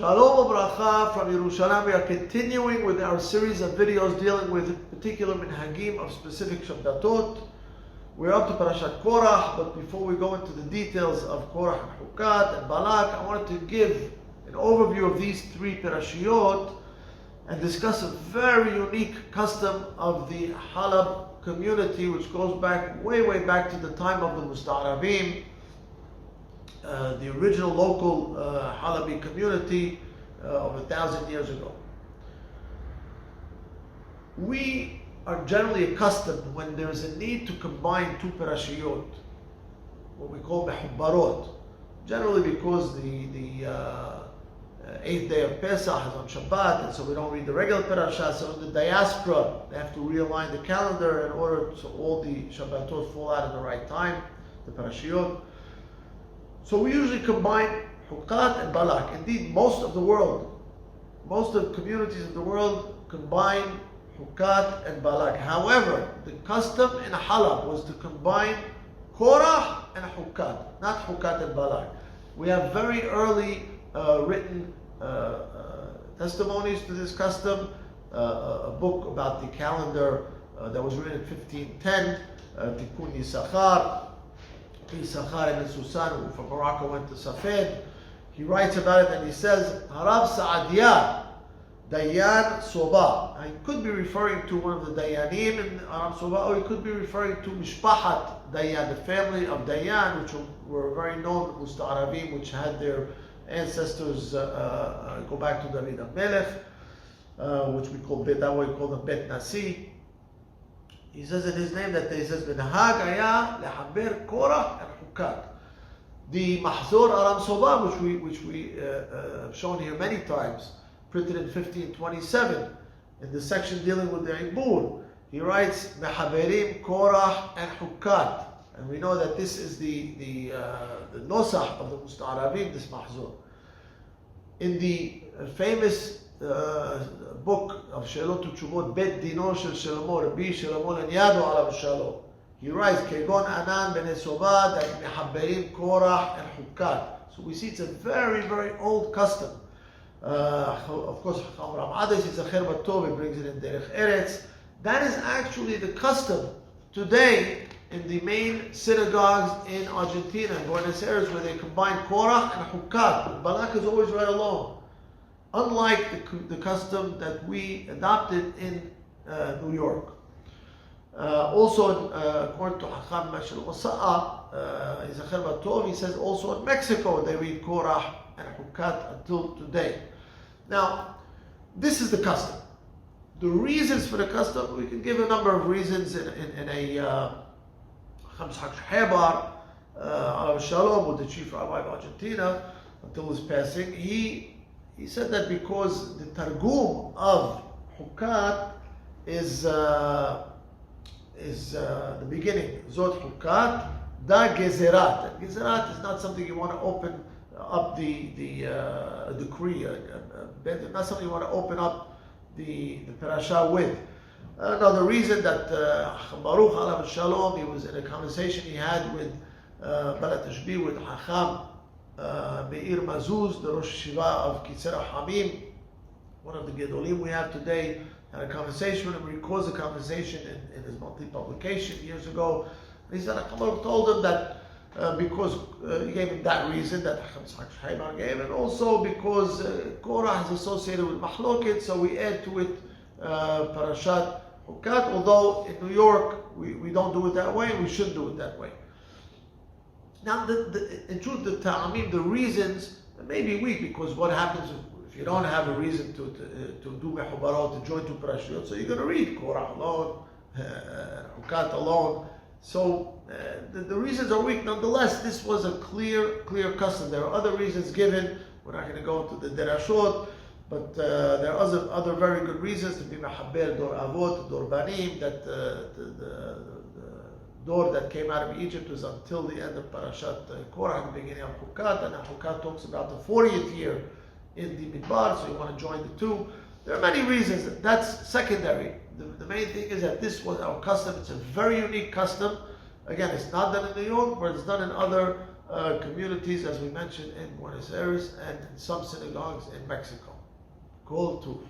Shalom Ubracha from Yerushalayim. We are continuing with our series of videos dealing with particular minhagim of specific Shabbatot. We're up to Parashat Qorah, but before we go into the details of Qorah and Huqat and Balaq, I wanted to give an overview of these three parashiyot and discuss a very unique custom of the Halab community, which goes back way back to the time of the Musta'arabim, the original local Halabi community of 1,000 years ago. We are generally accustomed when there is a need to combine two parashiyot, what we call behubbarot, generally because the 8th day of Pesach is on Shabbat, and so we don't read the regular parasha. So in the diaspora, they have to realign the calendar in order so all the Shabbatot fall out at the right time, the parashiyot. So we usually combine Huqat and Balaq. Indeed, most of the communities in the world combine Huqat and Balaq. However, the custom in Halab was to combine Qorah and Huqat, not Huqat and Balaq. We have very early written testimonies to this custom. A book about the calendar that was written in 1510, Tikkun Yisachar. Yisachar ibn Susan, who from Morocco went to Safed. He writes about it and he says, Harab Sa'adiyah, Dayan Soba. He could be referring to one of the Dayanim in Arab Soba, or he could be referring to Mishpahat Dayan, the family of Dayan, which were very known Musta'arabim, which had their ancestors go back to David HaMelech, which we call that way, we call them Bet Nasi. He says in his name that he says Minhag aya lehaber Qorah and Huqat. The Mahzor Aram Soba, which we have shown here many times, printed in 1527, in the section dealing with the Ibur, he writes Mehaberim Qorah and Huqat, and we know that this is the nosah of the Musta'arabim, this Mahzor. In the famous book of Shelot Uchumot, Bet Dino Shel Shlomo, Rabbi Shlomo Lanyado Alav Shalom, he writes Kegon Anan Ben Esoba that Mehaberim Qorah and Huqat. So we see it's a very old custom. Of course, Chacham Ramades is a Cherbat Tov, he brings it in Derech Eretz. That is actually the custom today in the main synagogues in Argentina, in Buenos Aires, where they combine Qorah and Huqat. Balaq is always read alone. Unlike the custom that we adopted in New York. Also, according to Chacham Mashal Wasa'a, Yizacher Batov, he says also in Mexico they read Qorah and Huqat until today. Now, this is the custom. The reasons for the custom, we can give a number of reasons in a Chacham Hebar, Alav Shalom, with the chief rabbi of Argentina, until his passing, he said that because the Targum of Huqat is the beginning. Zot Huqat, da Gezerat. And Gezerat is not something you want to open up the decree, not something you want to open up the parasha with. Another reason that Baruch Alav Shalom, he was in a conversation he had with Bala Tashbih, with Hacham Meir Mazuz, the Rosh Shiva of Kitzera Hamim, one of the Gedolim we have today, had a conversation with him. He records a conversation in his monthly publication years ago. And he said, Baruch told him that because he gave him that reason that Hacham gave, and also because Qorah is associated with Mahloket, so we add to it Parashat Huqat, although in New York we don't do it that way, we should do it that way. Now, in truth, the ta'amim, the reasons, may be weak, because what happens if you don't have a reason to do mehubarot, to join two parashiyot, so you're going to read Qorah alone, Huqat alone. So the reasons are weak. Nonetheless, this was a clear custom. There are other reasons given. We're not going to go into the derashot, but there are other very good reasons to be mehaber dor avot, dor banim, that the door that came out of Egypt was until the end of Parashat Qorah, the beginning of Huqat, and Huqat talks about the 40th year in the Midbar, so you want to join the two. There are many reasons. That's secondary. The main thing is that this was our custom. It's a very unique custom. Again, it's not done in New York, but it's done in other communities, as we mentioned, in Buenos Aires and in some synagogues in Mexico. Kol Tuv.